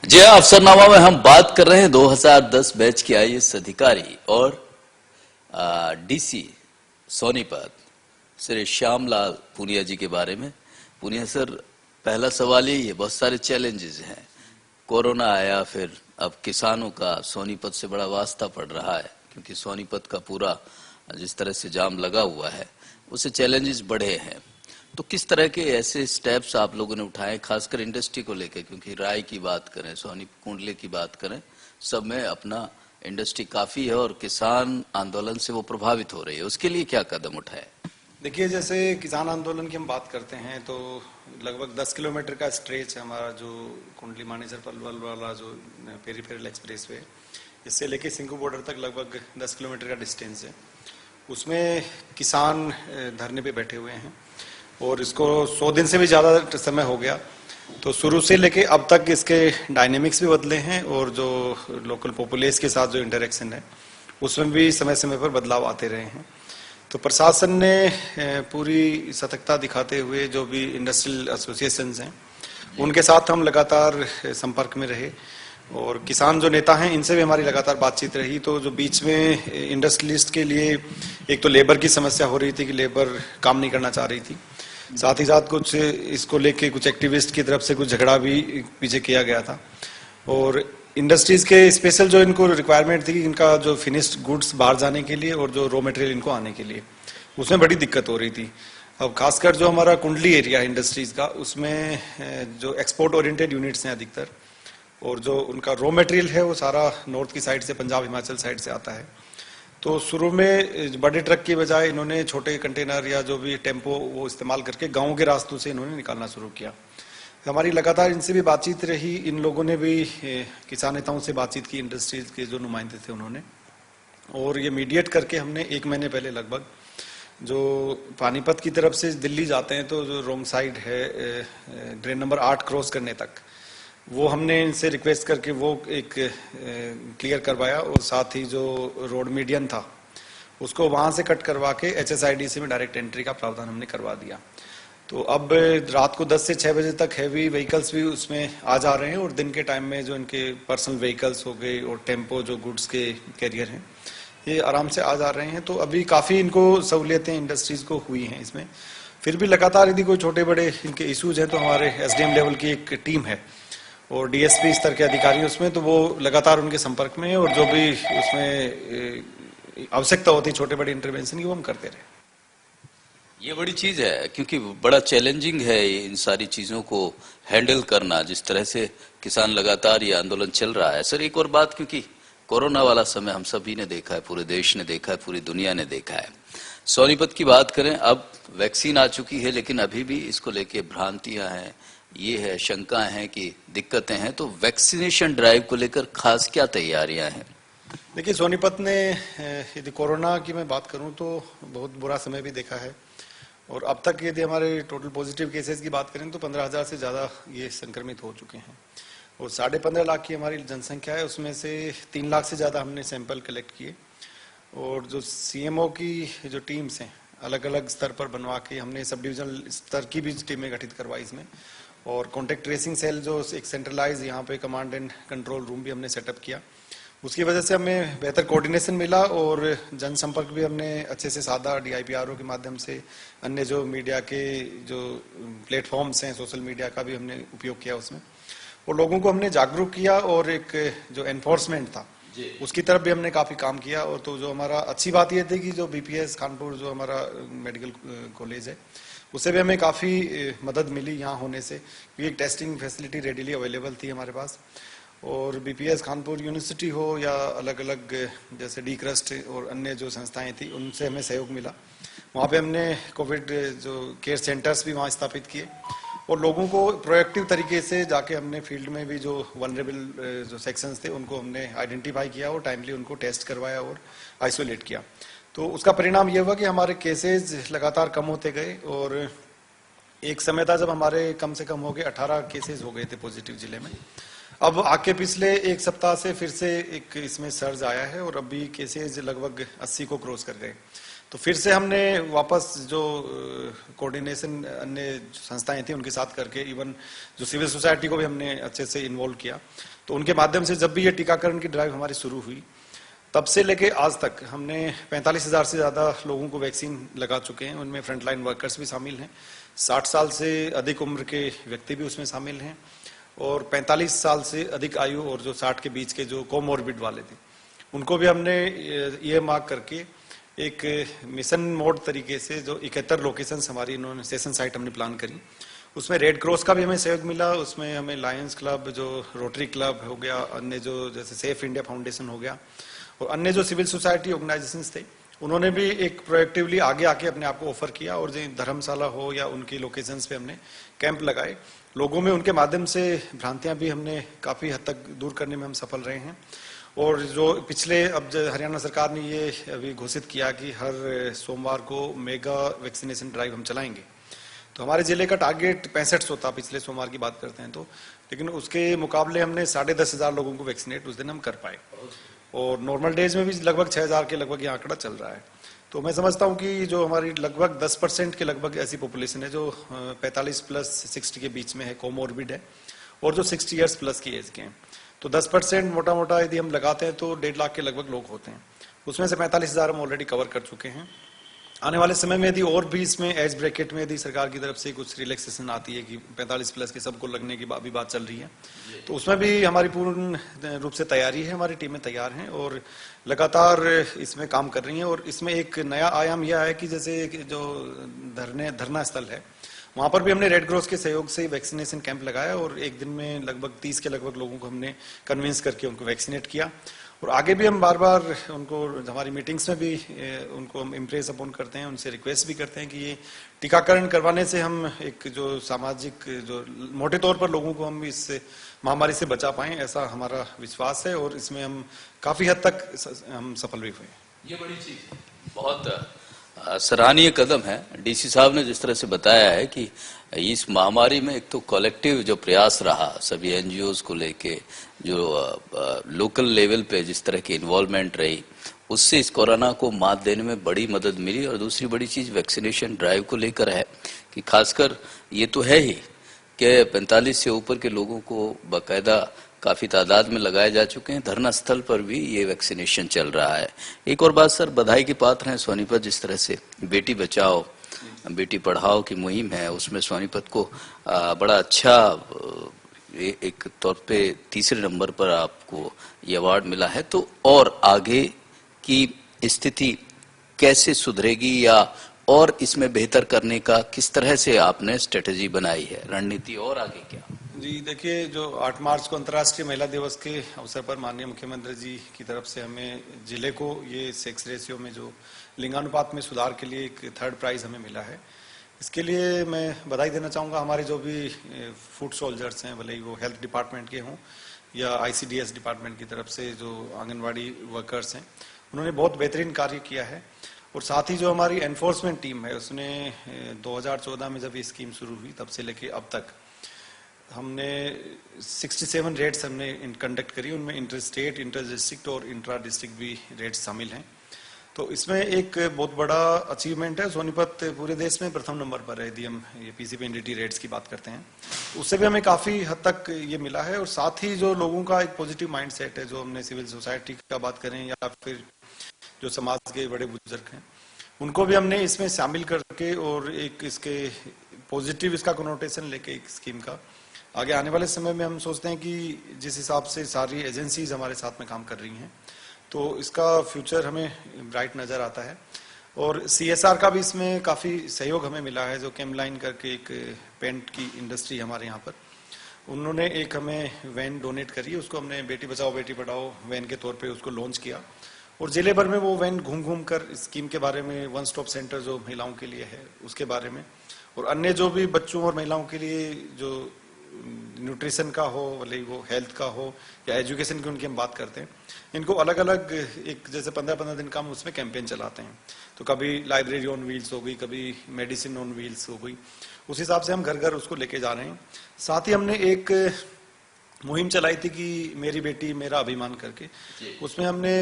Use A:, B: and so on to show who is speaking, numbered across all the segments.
A: जी हाँ, अफसरनामा में हम बात कर रहे हैं 2010 बैच के आईएएस अधिकारी और डीसी सोनीपत श्री श्यामलाल पूनिया जी के बारे में। पूनिया सर, पहला सवाल यही है, बहुत सारे चैलेंजेस हैं। कोरोना आया, फिर अब किसानों का सोनीपत से बड़ा वास्ता पड़ रहा है, क्योंकि सोनीपत का पूरा जिस तरह से जाम लगा हुआ है उससे चैलेंजेस बढ़े हैं। तो किस तरह के ऐसे स्टेप्स आप लोगों ने उठाए, खासकर इंडस्ट्री को लेकर, क्योंकि राय की बात करें, सोनी कुंडले की बात करें, सब में अपना इंडस्ट्री काफी है और किसान आंदोलन से वो प्रभावित हो रही है, उसके लिए क्या कदम उठाए?
B: देखिए, जैसे किसान आंदोलन की हम बात करते हैं तो लगभग 10 किलोमीटर का स्ट्रेच है हमारा, जो कुंडली मानेसर पलवल वाला जो पेरीफेरल एक्सप्रेस वे, इससे लेके सिंघू बॉर्डर तक लगभग 10 किलोमीटर का डिस्टेंस है। उसमें किसान धरने पे बैठे हुए हैं और इसको 100 दिन से भी ज़्यादा समय हो गया। तो शुरू से लेके अब तक इसके डायनेमिक्स भी बदले हैं और जो लोकल पॉपुलेशन के साथ जो इंटरेक्शन है उसमें भी समय समय पर बदलाव आते रहे हैं। तो प्रशासन ने पूरी सतर्कता दिखाते हुए जो भी इंडस्ट्रियल एसोसिएशंस हैं उनके साथ हम लगातार संपर्क में रहे और किसान जो नेता हैं इनसे भी हमारी लगातार बातचीत रही। तो जो बीच में इंडस्ट्रियलिस्ट के लिए एक तो लेबर की समस्या हो रही थी कि लेबर काम नहीं करना चाह रही थी, साथ ही साथ कुछ इसको लेके कुछ एक्टिविस्ट की तरफ से कुछ झगड़ा भी पीछे किया गया था और इंडस्ट्रीज के स्पेशल जो इनको रिक्वायरमेंट थी, इनका जो फिनिश्ड गुड्स बाहर जाने के लिए और जो रॉ मटेरियल इनको आने के लिए, उसमें बड़ी दिक्कत हो रही थी। अब खासकर जो हमारा कुंडली एरिया इंडस्ट्रीज का, उसमें जो एक्सपोर्ट ओरिएंटेड यूनिट्स हैं अधिकतर, और जो उनका रॉ मटेरियल है वो सारा नॉर्थ की साइड से, पंजाब हिमाचल साइड से आता है। तो शुरू में बड़े ट्रक की बजाय इन्होंने छोटे कंटेनर या जो भी टेम्पो वो इस्तेमाल करके गाँव के रास्तों से इन्होंने निकालना शुरू किया। हमारी लगातार इनसे भी बातचीत रही, इन लोगों ने भी किसान नेताओं से बातचीत की, इंडस्ट्रीज के जो नुमाइंदे थे उन्होंने, और ये मीडिएट करके हमने 1 महीने पहले लगभग जो पानीपत की तरफ से दिल्ली जाते हैं तो जो रोंग साइड है ड्रेन नंबर 8 क्रॉस करने तक, वो हमने इनसे रिक्वेस्ट करके वो एक क्लियर करवाया और साथ ही जो रोड मीडियन था उसको वहां से कट करवा के HSIDC में डायरेक्ट एंट्री का प्रावधान हमने करवा दिया। तो अब रात को 10 से 6 बजे तक हैवी व्हीकल्स भी उसमें आ जा रहे हैं और दिन के टाइम में जो इनके पर्सनल व्हीकल्स हो गए और टेम्पो जो गुड्स के कैरियर हैं ये आराम से आ जा रहे हैं। तो अभी काफ़ी इनको सहूलियतें इंडस्ट्रीज को हुई हैं इसमें। फिर भी लगातार यदि कोई छोटे बड़े इनके इशूज हैं तो हमारे SDM लेवल की एक टीम है और DSP स्तर के अधिकारी उसमें, तो वो लगातार उनके संपर्क में है और जो भी उसमें आवश्यकता होती है छोटे बड़े इंटरवेंशन की वो हम करते रहे।
A: ये बड़ी चीज है, क्योंकि बड़ा चैलेंजिंग है इन सारी चीजों को हैंडल करना, जिस तरह से किसान लगातार ये आंदोलन चल रहा है। सर, एक और बात, क्योंकि कोरोना वाला समय हम सभी ने देखा है, पूरे देश ने देखा है, पूरी दुनिया ने देखा है। सोनीपत की बात करें, अब वैक्सीन आ चुकी है, लेकिन अभी भी इसको लेके भ्रांतियां हैं, ये है, शंकाएं हैं कि दिक्कतें हैं। तो वैक्सीनेशन ड्राइव को लेकर खास क्या तैयारियां हैं?
B: देखिए, सोनीपत ने यदि कोरोना की मैं बात करूं तो बहुत बुरा समय भी देखा है और अब तक यदि हमारे टोटल पॉजिटिव केसेस की बात करें तो 15,000 से ज़्यादा ये संक्रमित हो चुके हैं और 15.5 लाख की हमारी जनसंख्या है, उसमें से 3 लाख से ज़्यादा हमने सैंपल कलेक्ट किए और जो CMO की जो टीम्स हैं अलग अलग स्तर पर बनवा के हमने सब डिविजनल स्तर की भी टीमें गठित करवाई इसमें, और कॉन्टैक्ट ट्रेसिंग सेल जो एक सेंट्रलाइज यहाँ पे कमांड एंड कंट्रोल रूम भी हमने सेटअप किया। उसकी वजह से हमें बेहतर कोऑर्डिनेशन मिला और जनसंपर्क भी हमने अच्छे से साधा DIPRO के माध्यम से, अन्य जो मीडिया के जो प्लेटफॉर्म्स हैं सोशल मीडिया का भी हमने उपयोग किया उसमें, और लोगों को हमने जागरूक किया और एक जो एनफोर्समेंट था उसकी तरफ भी हमने काफ़ी काम किया। और तो जो हमारा अच्छी बात यह थी कि जो BPS कानपुर जो हमारा मेडिकल कॉलेज है उससे भी हमें काफ़ी मदद मिली यहाँ होने से, क्योंकि एक टेस्टिंग फैसिलिटी रेडिली अवेलेबल थी हमारे पास। और BPS कानपुर यूनिवर्सिटी हो या अलग अलग जैसे DCRUST और अन्य जो संस्थाएं थी उनसे हमें सहयोग मिला। वहाँ पे हमने कोविड जो केयर सेंटर्स भी वहाँ स्थापित किए और लोगों को प्रोएक्टिव तरीके से जाके हमने फील्ड में भी जो वल्नरेबल जो सेक्शंस थे उनको हमने आइडेंटिफाई किया और टाइमली उनको टेस्ट करवाया और आइसोलेट किया। तो उसका परिणाम ये हुआ कि हमारे केसेज लगातार कम होते गए और एक समय था जब हमारे कम से कम हो गए 18 केसेज हो गए थे पॉजिटिव जिले में। अब आके पिछले एक सप्ताह से फिर से एक इसमें सर्ज आया है और अभी केसेज लगभग 80 को क्रॉस कर गए। तो तो फिर से हमने वापस जो कोऑर्डिनेशन अन्य संस्थाएं थी उनके साथ करके, इवन जो सिविल सोसाइटी को भी हमने अच्छे से इन्वॉल्व किया, तो उनके माध्यम से जब भी ये टीकाकरण की ड्राइव हमारी शुरू हुई, तब से लेके आज तक हमने 45,000 से ज्यादा लोगों को वैक्सीन लगा चुके हैं। उनमें फ्रंटलाइन वर्कर्स भी शामिल हैं, 60 साल से अधिक उम्र के व्यक्ति भी उसमें शामिल हैं, और 45 साल से अधिक आयु और जो 60 के बीच के जो कोमोर्बिड वाले थे, उनको भी हमने ये मार्क करके एक मिशन मोड तरीके से जो 71 लोकेशंस हमारी इन्होंने सेशन साइट हमने प्लान करी, उसमें रेड क्रॉस का भी हमें सहयोग मिला, उसमें हमें लायंस क्लब, जो रोटरी क्लब हो गया, अन्य जो जैसे सेफ इंडिया फाउंडेशन हो गया, और अन्य जो सिविल सोसाइटी ऑर्गेनाइजेशंस थे, उन्होंने भी एक प्रोएक्टिवली आगे आके अपने आप को ऑफर किया, और जो धर्मशाला हो या उनकी लोकेशंस पे हमने कैंप लगाए। लोगों में उनके माध्यम से भ्रांतियां भी हमने काफी हद तक दूर करने में हम सफल रहे हैं। और जो पिछले अब जो हरियाणा सरकार ने ये अभी घोषित किया कि हर सोमवार को मेगा वैक्सीनेशन ड्राइव हम चलाएंगे, तो हमारे जिले का टारगेट 6500 था पिछले सोमवार की बात करते हैं तो, लेकिन उसके मुकाबले हमने 10,500 लोगों को वैक्सीनेट उस दिन हम कर पाए, और नॉर्मल डेज में भी लगभग 6,000 के लगभग ये आंकड़ा चल रहा है। तो मैं समझता हूँ कि जो हमारी लगभग 10% के लगभग ऐसी पॉपुलेशन है जो 45 प्लस 60 के बीच में है, कोमोर्बिड है, और जो 60 इयर्स प्लस की एज के हैं, तो 10% मोटा मोटा यदि हम लगाते हैं तो 1.5 लाख के लगभग लोग होते हैं। उसमें से 45,000 हम ऑलरेडी कवर कर चुके हैं। आने वाले समय में यदि और भी इसमें एज ब्रैकेट में यदि सरकार की तरफ से कुछ रिलैक्सेशन आती है कि 45 प्लस के सबको लगने की अभी बात चल रही है, तो उसमें भी हमारी पूर्ण रूप से तैयारी है, हमारी टीमें तैयार हैं और लगातार इसमें काम कर रही हैं। और इसमें एक नया आयाम यह है कि जैसे जो धरना स्थल है, वहां पर भी हमने रेड क्रॉस के सहयोग से वैक्सीनेशन कैंप लगाया, और एक दिन में लगभग 30 के लगभग लोगों को हमने कन्विंस करके उनको वैक्सीनेट किया। और आगे भी हम बार बार उनको हमारी मीटिंग्स में भी उनको हम इम्प्रेस अपॉन करते हैं, उनसे रिक्वेस्ट भी करते हैं कि ये टीकाकरण करवाने से हम एक जो सामाजिक जो मोटे तौर पर लोगों को हम इस महामारी से बचा पाएं, ऐसा हमारा विश्वास है, और इसमें हम काफी हद तक हम सफल भी हुए।
A: ये बड़ी चीज है, बहुत सराहनीय कदम है। डीसी साहब ने जिस तरह से बताया है कि इस महामारी में एक तो कलेक्टिव जो प्रयास रहा सभी एनजीओज को लेके, जो लोकल लेवल पे जिस तरह की इन्वॉल्वमेंट रही, उससे इस कोरोना को मात देने में बड़ी मदद मिली। और दूसरी बड़ी चीज वैक्सीनेशन ड्राइव को लेकर है कि खासकर ये तो है ही कि 45 से ऊपर के लोगों को बाकायदा काफी तादाद में लगाए जा चुके हैं। धरना स्थल पर भी ये वैक्सीनेशन चल रहा है। एक और बात सर, बधाई के पात्र हैं सोनीपत, जिस तरह से बेटी बचाओ बेटी पढ़ाओ की मुहिम है, उसमें सोनीपत को बड़ा अच्छा एक तौर पे तीसरे नंबर पर आपको ये अवार्ड मिला है। तो और आगे की स्थिति कैसे सुधरेगी, या और इसमें बेहतर करने का किस तरह से आपने स्ट्रेटेजी बनाई है, रणनीति, और आगे क्या?
B: जी देखिए, जो 8 मार्च को अंतर्राष्ट्रीय महिला दिवस के अवसर पर माननीय मुख्यमंत्री जी की तरफ से हमें जिले को ये सेक्स रेशियो में जो लिंगानुपात में सुधार के लिए एक 3rd प्राइज हमें मिला है। इसके लिए मैं बधाई देना चाहूँगा हमारे जो भी फूड सोल्जर्स हैं, भले ही वो हेल्थ डिपार्टमेंट के हों या ICDS डिपार्टमेंट की तरफ से जो आंगनवाड़ी वर्कर्स हैं, उन्होंने बहुत बेहतरीन कार्य किया है। और साथ ही जो हमारी एनफोर्समेंट टीम है, उसने 2014 में जब ये स्कीम शुरू हुई तब से लेके अब तक हमने 67 रेड्स हमने कंडक्ट करी, उनमें इंटर स्टेट, इंटर डिस्ट्रिक्ट और इंट्रा डिस्ट्रिक्ट भी रेड्स शामिल हैं। तो इसमें एक बहुत बड़ा अचीवमेंट है। सोनीपत पूरे देश में प्रथम नंबर पर है यदि हम ये PCP-NDT रेड्स की बात करते हैं, उससे भी हमें काफी हद तक ये मिला है। और साथ ही जो लोगों का एक पॉजिटिव माइंड सेट है, जो हमने सिविल सोसाइटी का बात करें या फिर जो समाज के बड़े बुजुर्ग हैं, उनको भी हमने इसमें शामिल करके और एक इसके पॉजिटिव इसका कनोटेशन लेके एक स्कीम का आगे आने वाले समय में हम सोचते हैं कि जिस हिसाब से सारी एजेंसीज हमारे साथ में काम कर रही हैं, तो इसका फ्यूचर हमें ब्राइट नजर आता है। और CSR का भी इसमें काफी सहयोग हमें मिला है। जो केमलाइन करके एक पेंट की इंडस्ट्री हमारे यहाँ पर, उन्होंने एक हमें वैन डोनेट करी, उसको हमने बेटी बचाओ बेटी पढ़ाओ वैन के तौर पे उसको लॉन्च किया, और जिले भर में वो वैन घूम घूम कर स्कीम के बारे में, वन स्टॉप सेंटर जो महिलाओं के लिए है उसके बारे में, और अन्य जो भी बच्चों और महिलाओं के लिए जो न्यूट्रिशन का हो, भले वो हेल्थ का हो या एजुकेशन की उनकी हम बात करते हैं, इनको अलग अलग एक जैसे 15-15 दिन का हम उसमें कैंपेन चलाते हैं। तो कभी लाइब्रेरी ऑन व्हील्स हो गई, कभी मेडिसिन ऑन व्हील्स हो गई, उस हिसाब से हम घर घर उसको लेके जा रहे हैं। साथ ही हमने एक मुहिम चलाई थी कि मेरी बेटी मेरा अभिमान करके। उसमें हमने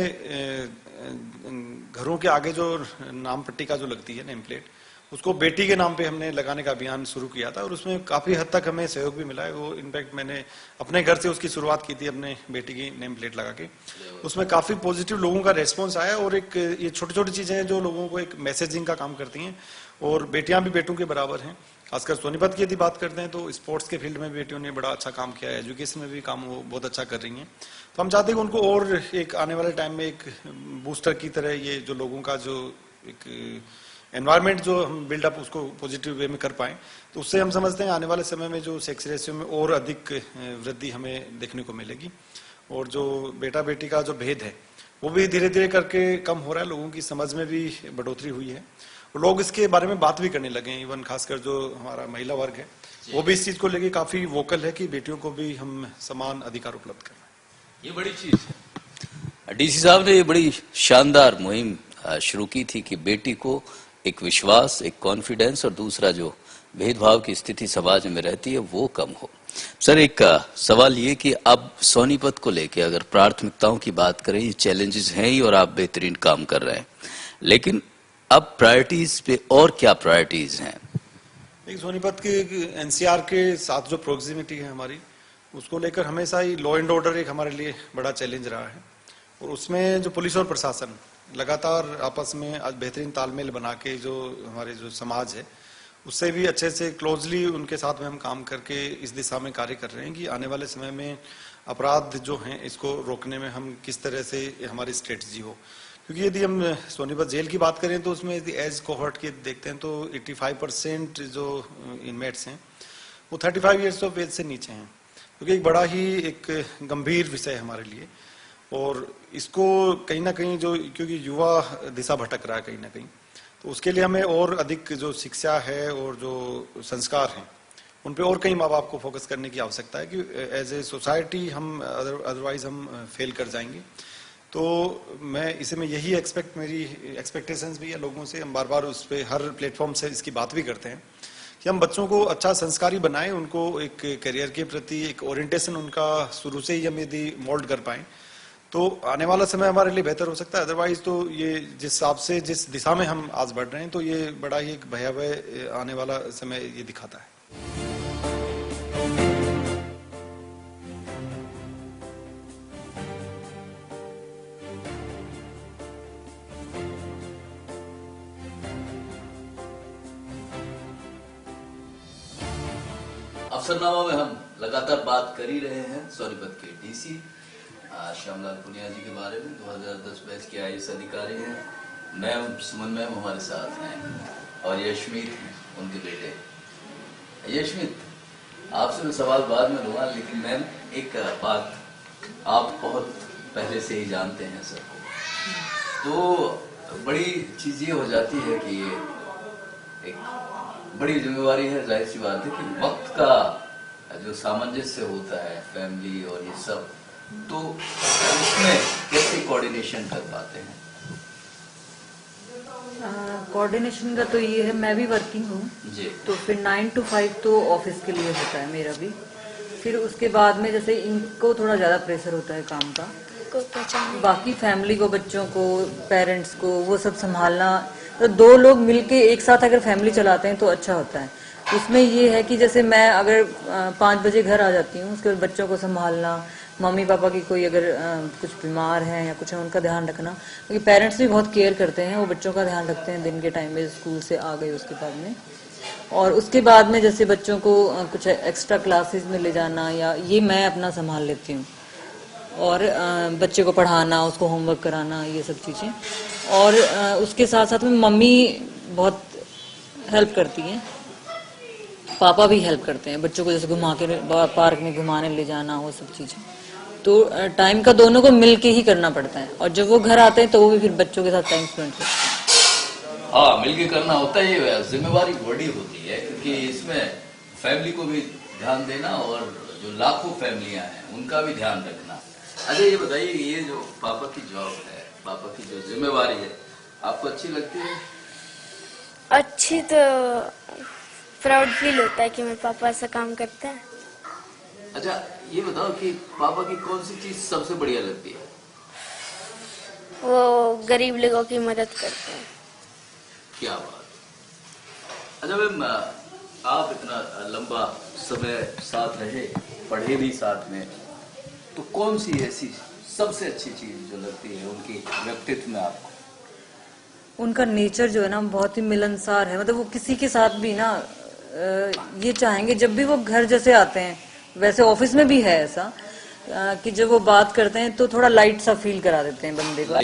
B: घरों के आगे जो नाम पट्टी का जो लगती है नेम प्लेट, उसको बेटी के नाम पे हमने लगाने का अभियान शुरू किया था और उसमें काफी हद तक हमें सहयोग भी मिला है। वो इनफैक्ट मैंने अपने घर से उसकी शुरुआत की थी, अपने बेटी की नेम प्लेट लगा के। उसमें काफी पॉजिटिव लोगों का रेस्पॉन्स आया और एक ये छोटी छोटी चीजें हैं जो लोगों को एक मैसेजिंग का काम करती हैं और बेटियां भी बेटों के बराबर हैं। खासकर सोनीपत की यदि बात करते हैं तो स्पोर्ट्स के फील्ड में बेटियों ने बड़ा अच्छा काम किया है, एजुकेशन में भी काम वो बहुत अच्छा कर रही हैं। तो हम चाहते हैं कि उनको और एक आने वाले टाइम में एक बूस्टर की तरह ये जो लोगों का जो एक एनवायरनमेंट जो हम बिल्डअप उसको पॉजिटिव वे में कर पाएं, तो उससे हम समझते हैं आने वाले समय में जो सेक्स रेशियो में और अधिक वृद्धि हमें देखने को मिलेगी और जो बेटा बेटी का जो भेद है वो भी धीरे धीरे करके कम हो रहा है। लोगों की समझ में भी बढ़ोतरी हुई है और लोग इसके बारे में बात भी करने लगे हैं। इवन खासकर जो हमारा महिला वर्ग है वो भी इस चीज को लेके काफी वोकल है कि बेटियों को भी हम समान अधिकार उपलब्ध करना।
A: ये बड़ी चीज है। डीसी साहब ने ये बड़ी शानदार मुहिम शुरू की थी कि बेटी को एक विश्वास, एक कॉन्फिडेंस और दूसरा जो भेदभाव की स्थिति समाज में रहती है वो कम हो। सर, एक सवाल ये कि अब सोनीपत को लेके अगर प्राथमिकताओं की बात करें, ये चैलेंजेस हैं ही और आप बेहतरीन काम कर रहे हैं, लेकिन अब प्रायोरिटीज पे और क्या प्रायोरिटीज हैं?
B: एक सोनीपत के एनसीआर के साथ जो प्रोक्सिमिटी है हमारी, उसको लेकर हमेशा ही लॉ एंड ऑर्डर एक हमारे लिए बड़ा चैलेंज रहा है और उसमें जो पुलिस और प्रशासन लगातार आपस में आज बेहतरीन तालमेल बना के जो हमारे जो समाज है उससे भी अच्छे से क्लोजली उनके साथ में हम काम करके इस दिशा में कार्य कर रहे हैं कि आने वाले समय में अपराध जो हैं इसको रोकने में हम किस तरह से हमारी स्ट्रेटजी हो। क्योंकि यदि हम सोनीपत जेल की बात करें तो उसमें यदि एज कोहॉर्ट की देखते हैं तो 85% जो इनमेट्स हैं वो 35 ईयर्स ऑफ एज से नीचे हैं, क्योंकि एक बड़ा ही एक गंभीर विषय है हमारे लिए और इसको कहीं ना कहीं जो क्योंकि युवा दिशा भटक रहा है कहीं ना कहीं, तो उसके लिए हमें और अधिक जो शिक्षा है और जो संस्कार हैं उन पे और कई माँ बाप को फोकस करने की आवश्यकता है कि एज ए सोसाइटी हम अदरवाइज हम फेल कर जाएंगे। तो मैं इसे में यही मेरी एक्सपेक्टेशंस भी है लोगों से। हम बार बार उस पर हर प्लेटफॉर्म से इसकी बात भी करते हैं कि हम बच्चों को अच्छा संस्कारी बनाएं, उनको एक करियर के प्रति एक ओरिएंटेशन उनका शुरू से ही हम यदि मोल्ड कर पाएं तो आने वाला समय हमारे लिए बेहतर हो सकता है। अदरवाइज तो ये जिस हिसाब से जिस दिशा में हम आज बढ़ रहे हैं तो ये बड़ा ही एक भयावह आने वाला समय ये दिखाता है।
A: अफसरनामा में हम लगातार बात कर ही रहे हैं सोनीपत के डीसी श्यामलाल पुनिया जी के बारे में। 2010 बैच के आईएएस अधिकारी हैं। मैम सुमन मैम हमारे साथ हैं और यशमीत हैं उनके बेटे। यशमीत, आपसे मैं सवाल बाद में लूंगा, लेकिन मैम एक बात, आप बहुत पहले से ही जानते हैं सबको, तो बड़ी चीज ये हो जाती है कि ये एक बड़ी जिम्मेवारी है, जाहिर सी बात है कि वक्त का जो सामंजस्य होता है फैमिली और ये सब, तो उसमें कैसे कोऑर्डिनेशन कर पाते हैं?
C: कोऑर्डिनेशन का तो ये है, मैं भी वर्किंग हूँ तो फिर 9 to 5 तो ऑफिस के लिए होता है मेरा भी। फिर उसके बाद में जैसे इनको थोड़ा ज्यादा प्रेशर होता है काम का, बाकी फैमिली को, बच्चों को, पेरेंट्स को वो सब संभालना, तो 2 लोग मिलके एक साथ अगर फैमिली चलाते हैं तो अच्छा होता है। उसमें ये है कि जैसे मैं अगर 5 बजे घर आ जाती हूँ, उसके बाद बच्चों को संभालना, मम्मी पापा की कोई अगर कुछ बीमार है या कुछ है उनका ध्यान रखना, क्योंकि पेरेंट्स भी बहुत केयर करते हैं, वो बच्चों का ध्यान रखते हैं दिन के टाइम में, स्कूल से आ गए उसके बाद में। और उसके बाद में जैसे बच्चों को कुछ एक्स्ट्रा क्लासेस में ले जाना या ये मैं अपना संभाल लेती हूँ, और बच्चे को पढ़ाना, उसको होमवर्क कराना, ये सब चीज़ें। और उसके साथ साथ में मम्मी बहुत हेल्प करती हैं, पापा भी हेल्प करते हैं, बच्चों को जैसे घुमा के पार्क में घुमाने ले जाना, वो सब चीज़ें। तो टाइम का दोनों को मिल के ही करना पड़ता है, और जब वो घर आते हैं तो वो भी फिर बच्चों के साथ टाइम स्पेंड करते हैं।
A: हाँ, मिलके करना होता है, ये जिम्मेवारी बड़ी होती है, क्योंकि इसमें फैमिली को भी ध्यान देना और जो लाखों फैमिलियां हैं उनका भी ध्यान रखना। अच्छा, ये बताइए, ये जो पापा की जॉब है, पापा की जो जिम्मेवारी है, आपको अच्छी लगती है?
D: अच्छी तो प्राउड फील होता है कि मेरे पापा ऐसा काम करते हैं।
A: अच्छा, ये बताओ कि पापा की कौन सी चीज सबसे बढ़िया लगती है?
D: वो गरीब लोगों की मदद करते हैं।
A: क्या बात। अच्छा मैम, आप इतना लंबा समय साथ रहे, पढ़े भी साथ में, तो कौन सी ऐसी सबसे अच्छी चीज जो लगती है उनकी व्यक्तित्व में आपको?
C: उनका नेचर जो है ना बहुत ही मिलनसार है। मतलब वो किसी के साथ भी ना ये चाहेंगे, जब भी वो घर जैसे आते हैं वैसे ऑफिस में भी है ऐसा, कि जब वो बात करते हैं तो थोड़ा लाइट सा फील करा देते हैं बंदे को।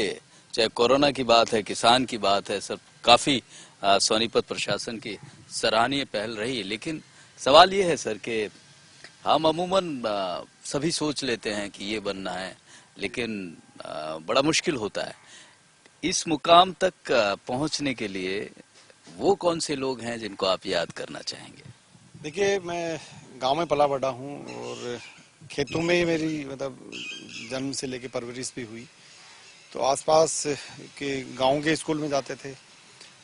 A: चाहे कोरोना की बात है, किसान की बात है, सर काफी सोनीपत प्रशासन की सराहनीय पहल रही। लेकिन सवाल ये है सर कि हम अमूमन सभी सोच लेते हैं कि ये बनना है, लेकिन बड़ा मुश्किल होता है। इस मुकाम तक पहुंचने के लिए वो कौन से लोग हैं जिनको आप याद करना चाहेंगे?
B: देखिए, मैं गांव में पला बड़ा हूं और खेतों में ही मेरी मतलब जन्म से लेके परवरिश भी हुई। तो आसपास के गांव के स्कूल में जाते थे।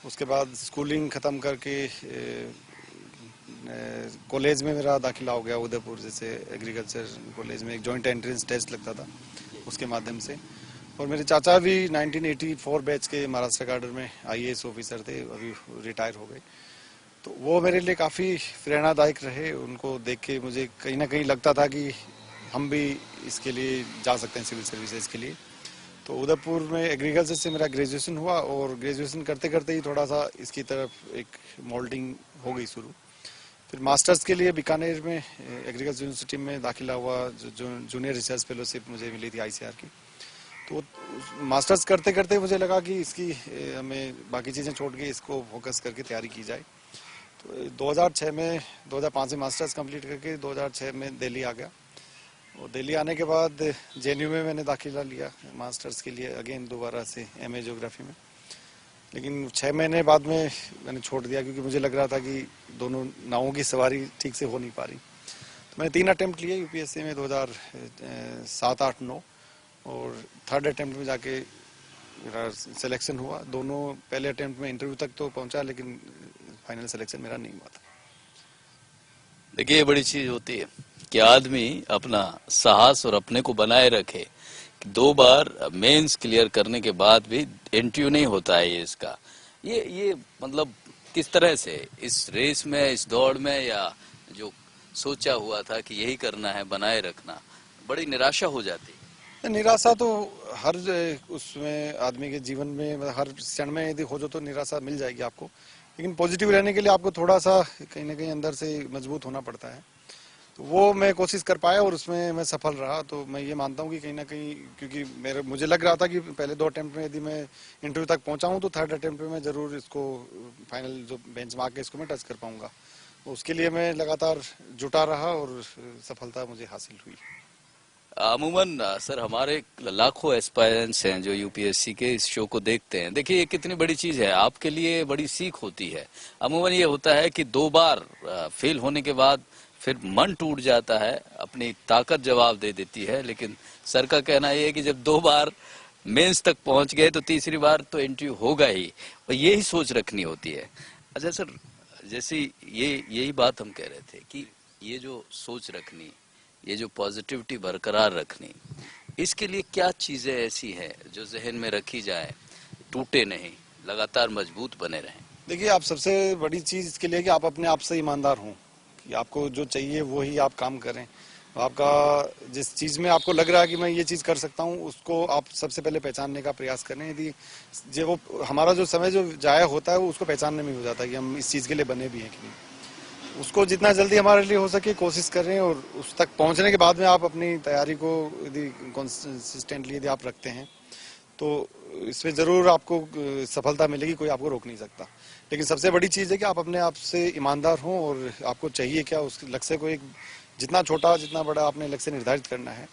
B: उसके बाद स्कूलिंग ख़त्म करके कॉलेज में मेरा दाखिला हो गया उदयपुर, जैसे एग्रीकल्चर कॉलेज में एक जॉइंट एंट्रेंस टेस्ट लगता था, उसके माध्यम से। और मेरे चाचा भी 1984 बैच के महाराष्ट्र गार्डर में IAS ऑफिसर थे, अभी रिटायर हो गए। तो वो मेरे लिए काफ़ी प्रेरणादायक रहे। उनको देख के मुझे कहीं ना कहीं लगता था कि हम भी इसके लिए जा सकते हैं, सिविल सर्विसेज के लिए। तो उदयपुर में एग्रीकल्चर से मेरा ग्रेजुएशन हुआ और ग्रेजुएशन करते करते ही थोड़ा सा इसकी तरफ एक मोल्डिंग हो गई शुरू। फिर मास्टर्स के लिए बीकानेर में एग्रीकल्चर यूनिवर्सिटी में दाखिला हुआ, जो जूनियर रिसर्च फेलोशिप मुझे मिली थी ICR की। तो मास्टर्स करते करते मुझे लगा कि इसकी हमें बाकी चीज़ें छोड़ के इसको फोकस करके तैयारी की जाए। तो 2006 में 2005 में मास्टर्स कंप्लीट करके 2006 में दिल्ली आ गया। और दिल्ली आने के बाद JNU में मैंने दाखिला लिया मास्टर्स के लिए, अगेन दोबारा से MA ज्योग्राफी में। लेकिन 6 महीने बाद में मैंने छोड़ दिया, क्योंकि मुझे लग रहा था कि दोनों नावों की सवारी ठीक से हो नहीं पा रही। तो मैंने 3 अटेम्प्ट लिए UPSC में 2007, 8, 9, और थर्ड अटेम्प्ट में जाके मेरा सिलेक्शन हुआ। दोनों पहले अटेम्प्ट में इंटरव्यू तक तो पहुंचा, लेकिन फाइनल सिलेक्शन मेरा नहीं हुआ था।
A: देखिए, ये बड़ी चीज होती है कि आदमी अपना साहस और अपने को बनाए रखे। 2 बार मेंस क्लियर करने के बाद भी इंटरव्यू नहीं होता है ये इसका। ये मतलब किस तरह से इस रेस में, इस दौड़ में, या जो सोचा हुआ था कि यही करना है, बनाए रखना, बड़ी निराशा हो जाती है।
B: निराशा तो हर उसमें आदमी के जीवन में हर क्षण में यदि हो जो तो निराशा मिल जाएगी आपको। लेकिन पॉजिटिव रहने के लिए आपको थोड़ा सा कहीं ना कहीं अंदर से मजबूत होना पड़ता है। तो वो मैं कोशिश कर पाया और उसमें मैं सफल रहा। तो मैं ये मानता हूँ कि कहीं ना कहीं, क्योंकि मुझे लग रहा था कि पहले 2 अटेम्प्ट में यदि मैं इंटरव्यू तक पहुंचा हूँ तो थर्ड अटेम्प्ट में मैं जरूर इसको फाइनल जो बेंचमार्क है इसको मैं टच कर पाऊंगा। उसके लिए मैं लगातार जुटा रहा और सफलता मुझे हासिल हुई।
A: अमूमन सर, हमारे लाखों एस्पायरेंट्स हैं जो UPSC के इस शो को देखते हैं। देखिए, ये कितनी बड़ी चीज है, आपके लिए बड़ी सीख होती है। अमूमन ये होता है कि 2 बार फेल होने के बाद फिर मन टूट जाता है, अपनी ताकत जवाब दे देती है। लेकिन सर का कहना यह है कि जब 2 बार मेंस तक पहुंच गए तो तीसरी बार तो इंटरव्यू होगा ही, और यही सोच रखनी होती है। अच्छा सर, जैसे यही बात हम कह रहे थे कि ये जो सोच रखनी, ये जो पॉजिटिविटी बरकरार रखनी, इसके लिए क्या चीजें ऐसी हैं जो जहन में रखी जाए, टूटे नहीं, लगातार मजबूत बने रहें?
B: देखिए, आप सबसे बड़ी चीज इसके लिए कि आप अपने आप से ईमानदार हों, कि आपको जो चाहिए वही आप काम करें। आपका जिस चीज में आपको लग रहा है कि मैं ये चीज कर सकता हूँ, उसको आप सबसे पहले पहचानने का प्रयास करें। यदि जो वो हमारा जो समय जो जाया होता है वो उसको पहचानने में हो जाता है कि हम इस चीज के लिए बने भी हैं कि नहीं। उसको जितना जल्दी हमारे लिए हो सके कोशिश करें, और उस तक पहुंचने के बाद में आप अपनी तैयारी को यदि कंसिस्टेंटली यदि आप रखते हैं तो इसमें जरूर आपको सफलता मिलेगी, कोई आपको रोक नहीं सकता। लेकिन सबसे बड़ी चीज है कि आप अपने आप से ईमानदार हों, और आपको चाहिए क्या, उस लक्ष्य को एक जितना छोटा जितना बड़ा आपने लक्ष्य निर्धारित करना है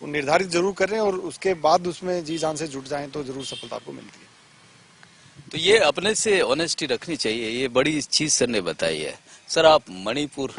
B: वो निर्धारित जरूर करें, और उसके बाद उसमें जी जान से जुट जाएं तो जरूर सफलता आपको मिलती है।
A: तो ये अपने से ऑनेस्टी रखनी चाहिए, ये बड़ी चीज सर ने बताई है। सर, आप मणिपुर